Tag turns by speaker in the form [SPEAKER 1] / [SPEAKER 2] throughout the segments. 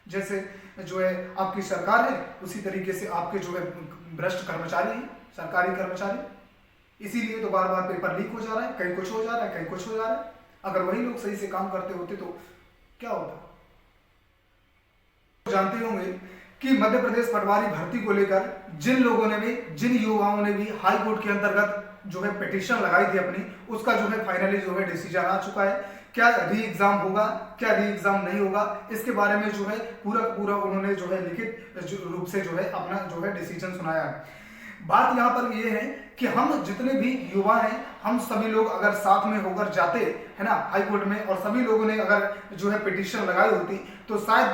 [SPEAKER 1] जैसे जो है आपकी सरकार है, उसी तरीके से आपके जो है भ्रष्ट कर्मचारी हैं, सरकारी कर्मचारी। इसीलिए तो बार बार पेपर लीक हो जा रहा है, कहीं कुछ हो जा रहा है, कहीं कुछ हो जा रहा है। अगर वही लोग सही से काम करते होते तो क्या होता। जानते होंगे कि मध्य प्रदेश पटवारी भर्ती को लेकर जिन लोगों ने भी, जिन युवाओं ने भी हाई कोर्ट के अंतर्गत जो है पिटीशन लगाई थी अपनी, उसका जो है फाइनली जो है डिसीजन आ चुका है। क्या री एग्जाम होगा, क्या री एग्जाम नहीं होगा, इसके बारे में जो है पूरा पूरा उन्होंने जो है लिखित रूप से जो है अपना जो है डिसीजन सुनाया है। बात यहाँ पर ये है कि हम जितने भी युवा हैं, हम सभी लोग अगर साथ में होकर जाते है ना हाई कोर्ट में, और सभी लोगों ने अगर जो है पिटीशन लगाई होती, तो शायद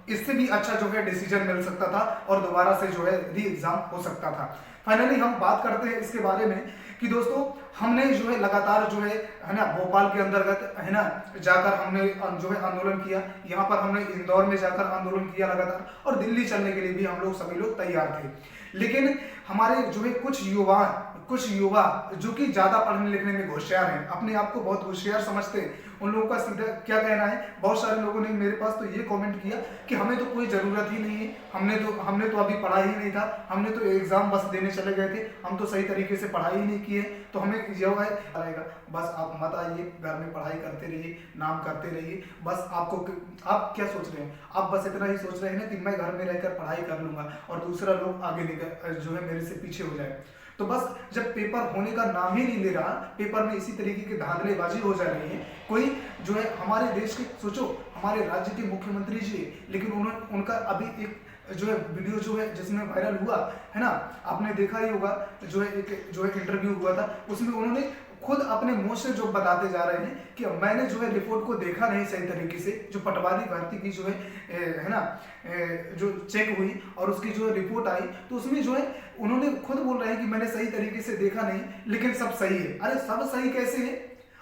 [SPEAKER 1] इससे भी अच्छा जो है डिसीजन मिल सकता था और दोबारा से जो है री एग्जाम हो सकता था। फाइनली हम बात करते हैं इसके बारे में कि दोस्तों हमने जो है लगातार जो है ना भोपाल के अंतर्गत है ना जाकर हमने जो है आंदोलन किया, यहाँ पर हमने इंदौर में जाकर आंदोलन किया लगातार, और दिल्ली चलने के लिए भी हम लोग सभी लोग तैयार थे। लेकिन हमारे जो है कुछ युवा जो कि ज्यादा पढ़ने लिखने में होशियार हैं, अपने आप को बहुत होशियार समझते हैं, उन लोगों का सीधा क्या कहना है, बहुत सारे लोगों ने मेरे पास तो ये कमेंट किया कि हमें तो कोई ज़रूरत ही नहीं है, हमने तो अभी पढ़ा ही नहीं था, हमने तो एग्ज़ाम बस देने चले गए थे, हम तो सही तरीके से पढ़ाई ही नहीं किए, तो हमें जो है आएगा, बस आप मत आइए, घर में पढ़ाई करते रहिए, नाम करते रहिए। बस आप क्या सोच रहे हैं, आप बस इतना ही सोच रहे हैं ना कि मैं घर में रहकर पढ़ाई कर लूँगा और दूसरा लोग आगे निकल जो है मेरे से पीछे हो जाए। तो बस जब पेपर होने का नाम ही नहीं ले रहा, पेपर में इसी तरीके की धांधलेबाजी हो जा रही है। कोई जो है हमारे देश के, सोचो हमारे राज्य के मुख्यमंत्री जी, लेकिन उनका अभी एक जो है वीडियो जो है जिसमें वायरल हुआ है ना, आपने देखा ही होगा, जो है एक इंटरव्यू हुआ था, उसमें उन्होंने खुद अपने मुंह से जो बताते जा रहे हैं कि मैंने जो है रिपोर्ट को देखा नहीं सही तरीके से, जो पटवारी भर्ती की जो है ना जो चेक हुई और उसकी जो रिपोर्ट आई, तो उसमें जो है उन्होंने खुद बोल रहे हैं कि मैंने सही तरीके से देखा नहीं, लेकिन सब सही है। अरे सब सही कैसे है?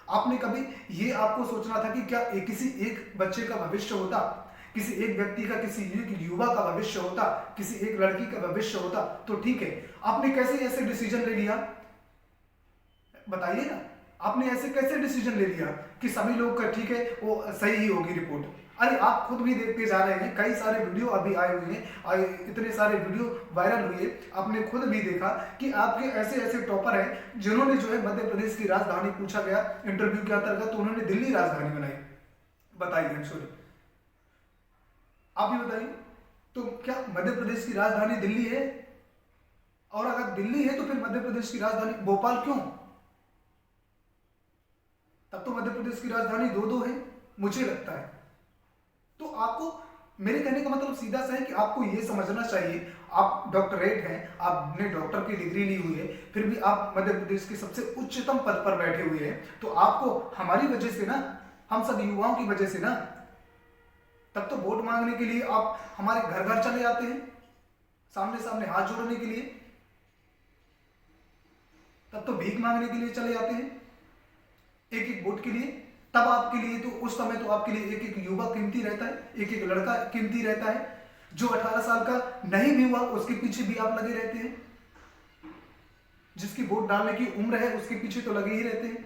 [SPEAKER 1] आपने कभी ये आपको सोचना था कि क्या किसी एक बच्चे का भविष्य होता, किसी एक व्यक्ति का, किसी एक युवा का भविष्य होता, किसी एक लड़की का भविष्य होता तो ठीक है, आपने कैसे ऐसे डिसीजन ले लिया? बताइए ना, आपने ऐसे कैसे डिसीजन ले लिया कि सभी लोग का ठीक है वो सही ही होगी रिपोर्ट? अरे आप खुद भी देखते जा रहे हैं, कई सारे वीडियो अभी आए हुए हैं, इतने सारे वीडियो वायरल हुए, आपने खुद भी देखा कि आपके ऐसे ऐसे टॉपर हैं जिन्होंने जो है मध्य प्रदेश की राजधानी पूछा गया इंटरव्यू के अंतर्गत, तो उन्होंने दिल्ली राजधानी बनाई। बताइए, सॉरी आप भी बताइए, तो क्या मध्य प्रदेश की राजधानी दिल्ली है? और अगर दिल्ली है तो फिर मध्य प्रदेश की राजधानी भोपाल क्यों? तब तो मध्य प्रदेश की राजधानी दो है, मुझे लगता है। तो आपको मेरे कहने का मतलब सीधा सा है कि आपको ये समझना चाहिए, आप डॉक्टरेट हैं, आपने डॉक्टर की डिग्री ली हुई है, फिर भी आप मध्य प्रदेश के सबसे उच्चतम पद पर बैठे हुए हैं, तो आपको हमारी वजह से ना, हम सब युवाओं की वजह से ना, तब तो वोट मांगने के लिए आप हमारे घर घर चले जाते हैं, सामने सामने हाथ जोड़ने के लिए, तब तो भीख मांगने के लिए चले जाते हैं एक एक वोट के लिए। तब आपके लिए तो उस समय तो आपके लिए एक एक युवा कीमती रहता है, एक एक लड़का कीमती रहता है, जो 18 साल का नहीं भी हुआ उसके पीछे भी आप लगे रहते हैं, जिसकी वोट डालने की उम्र है उसके पीछे तो लगे ही रहते हैं।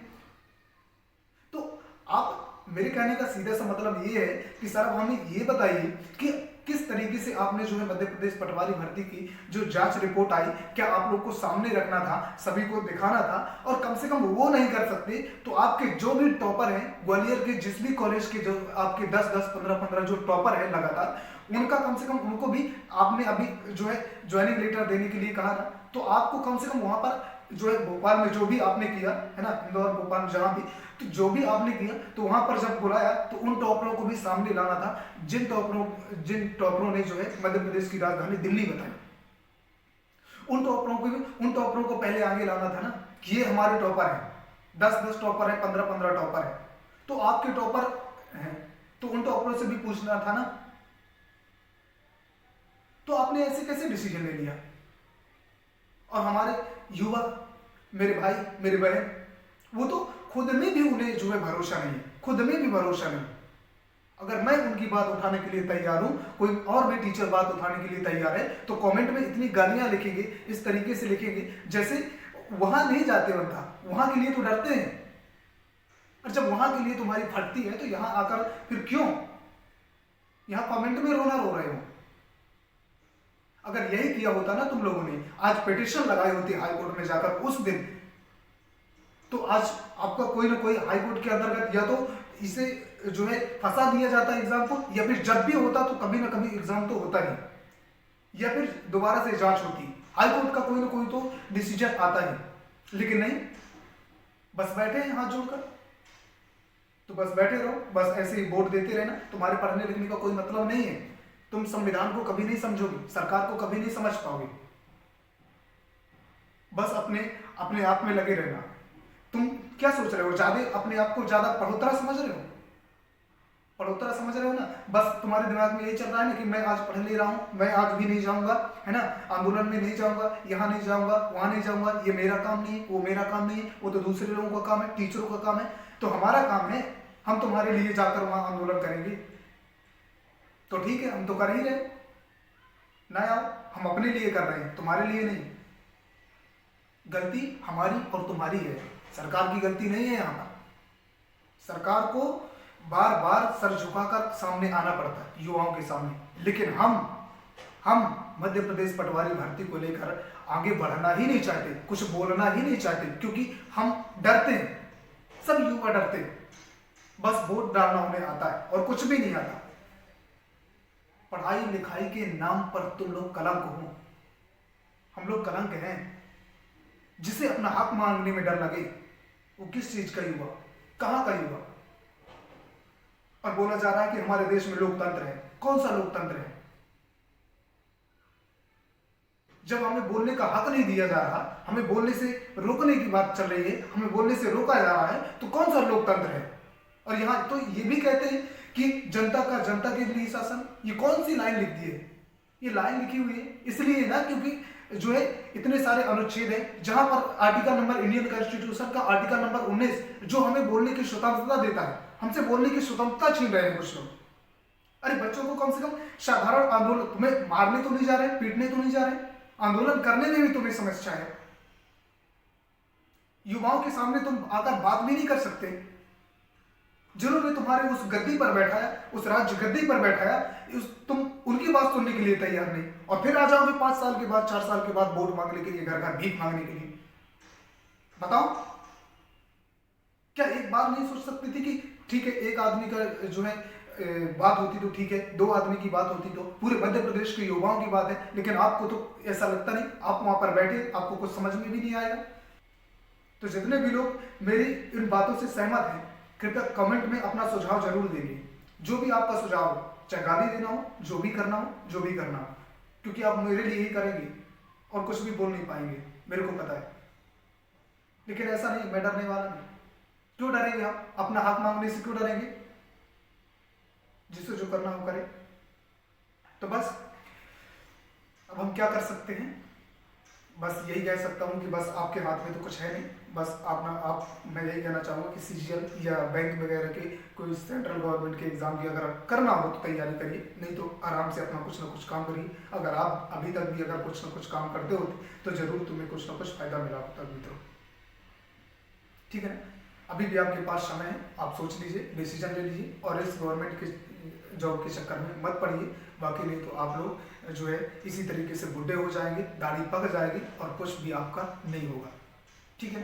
[SPEAKER 1] तो आप, मेरे कहने का सीधा सा मतलब ये है कि सर हमें ये बताइए कि किस तरीके से आपने जो है मध्य प्रदेश पटवारी भर्ती की जो जांच रिपोर्ट आई, क्या आप लोग को सामने रखना था, सभी को दिखाना था? और कम से कम वो नहीं कर सकते तो आपके जो भी टॉपर हैं ग्वालियर के, जिस भी कॉलेज के जो आपके 10-10, 15-15 जो टॉपर है लगातार, उनका कम से कम उनको भी आपने अभी जो है ज्वाइनिंग लेटर देने के लिए कहा था, तो आपको कम से कम वहां पर जो है भोपाल में जो भी आपने किया है ना, इंदौर भोपाल में जहां भी, तो जो भी आपने किया, तो वहां पर जब बुलाया तो उन टॉपरों को भी सामने लाना था, जिन टॉपरों ने जो है मध्य प्रदेश की राजधानी दिल्ली बताई। उन टॉपरों को पहले आगे लाना था ना कि ये हमारे टॉपर हैं, 10-10 टॉपर है, 15-15 टॉपर है, तो आपके टॉपर हैं तो उन टॉपरों से भी पूछना था ना। तो आपने ऐसे कैसे डिसीजन ले लिया? और हमारे युवा, मेरे भाई मेरे बहन, वो तो खुद में भी उन्हें जो है भरोसा नहीं है, खुद में भी भरोसा नहीं। अगर मैं उनकी बात उठाने के लिए तैयार हूं, कोई और भी टीचर बात उठाने के लिए तैयार है, तो कमेंट में इतनी गालियां लिखेंगे, इस तरीके से लिखेंगे जैसे वहां नहीं जाते बनता, वहां के लिए तो डरते हैं, और जब वहां के लिए तुम्हारी फटती है तो यहां आकर फिर क्यों? यहाँ कमेंट में रोना रो रहे हो। अगर यही किया होता ना तुम लोगों ने, आज पिटीशन लगाई होती हाई कोर्ट में जाकर उस दिन, तो आज आपका कोई ना कोई हाई कोर्ट के अंतर्गत या तो इसे जो है फंसा दिया जाता एग्जाम को, या फिर जब भी होता तो कभी ना कभी एग्जाम तो होता ही, या फिर दोबारा से जांच होती, हाई कोर्ट का कोई ना कोई तो डिसीजन आता ही। लेकिन नहीं, बस बैठे हैं हाथ जोड़कर, तो बस बैठे रहो, बस ऐसे ही वोट देते रहना। तुम्हारे पढ़ने लिखने का कोई मतलब नहीं है, तुम संविधान को कभी नहीं समझोगे, सरकार को कभी नहीं समझ पाओगे, बस अपने अपने आप में लगे रहना। तुम क्या सोच रहे हो, ज्यादा अपने आप को ज्यादा पढ़ोतरा समझ रहे हो, पढ़ोतरा समझ रहे हो ना, बस तुम्हारे दिमाग में यही चल रहा है ना कि मैं आज पढ़ ले रहा हूं, मैं आज भी नहीं जाऊंगा, है ना, आंदोलन में नहीं जाऊंगा, यहाँ नहीं जाऊंगा, वहां नहीं जाऊंगा, ये मेरा काम नहीं है, वो मेरा काम नहीं है, वो तो दूसरे लोगों का काम है, टीचरों का काम है, तो हमारा काम है हम तुम्हारे लिए जाकर वहां आंदोलन करेंगे। तो ठीक है, हम तो कर ही रहे ना आओ, हम अपने लिए कर रहे हैं, तुम्हारे लिए नहीं। गलती हमारी और तुम्हारी है, सरकार की गलती नहीं है। यहाँ पर सरकार को बार बार सर झुकाकर सामने आना पड़ता है युवाओं के सामने, लेकिन हम मध्य प्रदेश पटवारी भर्ती को लेकर आगे बढ़ना ही नहीं चाहते, कुछ बोलना ही नहीं चाहते, क्योंकि हम डरते हैं, सब युवा डरते हैं, बस वोट डालना उन्हें आता है और कुछ भी नहीं आता। पढ़ाई लिखाई के नाम पर तुम लोग कलंक हो, हम लोग कलंक हैं। जिसे अपना हक मांगने में डर लगे वो किस चीज का युवा, कहां का युवा। और बोला जा रहा है कि हमारे देश में लोकतंत्र है, कौन सा लोकतंत्र है? जब हमें बोलने का हक नहीं दिया जा रहा, हमें बोलने से रोकने की बात चल रही है, हमें बोलने से रोका जा रहा है, तो कौन सा लोकतंत्र है? और यहां तो ये भी कहते हैं कि जनता का जनता के लिए शासन। ये कौन सी लाइन लिख दी है? ये लाइन लिखी हुई है इसलिए ना क्योंकि जो है इतने सारे अनुच्छेद हैं, जहां पर आर्टिकल नंबर इंडियन कॉन्स्टिट्यूशन का आर्टिकल नंबर 19 जो हमें बोलने की स्वतंत्रता देता है, हमसे बोलने की स्वतंत्रता छीन रहे हैं कुछ लोग। अरे बच्चों को कम से कम साधारण आंदोलन, तुम्हें मारने तो नहीं जा रहे, पीटने तो नहीं जा रहे, आंदोलन करने में भी तुम्हें समस्या है। युवाओं के सामने तुम आकर बात भी नहीं कर सकते। जिन्होंने तुम्हारे उस गद्दी पर बैठाया, उस राज्य गद्दी पर बैठाया, तुम उनकी बात सुनने के लिए तैयार नहीं, और फिर आ जाओगे 5 साल के बाद, 4 साल के बाद वोट मांगने के लिए, घर घर भीख मांगने के लिए। बताओ, क्या एक बार नहीं सोच सकती थी कि ठीक है एक आदमी का जो है बात होती तो ठीक है, 2 आदमी की बात होती तो, पूरे मध्य प्रदेश के युवाओं की बात है, लेकिन आपको तो ऐसा लगता नहीं, आप वहां पर बैठे, आपको कुछ समझ में भी नहीं आएगा। तो जितने भी लोग मेरी इन बातों से सहमत हैं, कृपया कमेंट में अपना सुझाव जरूर देंगे। जो भी आपका सुझाव हो, चाहे गाली देना हो, जो भी करना हो, जो भी करना हो, क्योंकि आप मेरे लिए ही करेंगे और कुछ भी बोल नहीं पाएंगे, मेरे को पता है। लेकिन ऐसा नहीं, मैं डरने वाला नहीं। क्यों डरेंगे हम? अपना हक मांगने से क्यों डरेंगे? जिसे जो करना हो करे। तो बस अब हम क्या कर सकते हैं? बस यही कह सकता हूं कि बस आपके हाथ में तो कुछ है नहीं, बस मैं यही कहना चाहूँगा कि सीजीएल या बैंक वगैरह के कोई सेंट्रल गवर्नमेंट के एग्जाम की अगर करना हो तो तैयारी करिए, नहीं तो आराम से अपना कुछ ना कुछ काम करिए। अगर आप अभी तक भी अगर कुछ ना कुछ काम करते होते तो जरूर तुम्हें कुछ ना कुछ फायदा मिला होता मित्रों। ठीक है ना? अभी भी आपके पास समय है, आप सोच लीजिए, डिसीजन ले लीजिए, और इस गवर्नमेंट के जॉब के चक्कर में मत पड़िए। बाकी नहीं तो आप लोग जो है इसी तरीके से बुढ़े हो जाएंगे, दाढ़ी पक जाएगी और कुछ भी आपका नहीं होगा। ठीक है?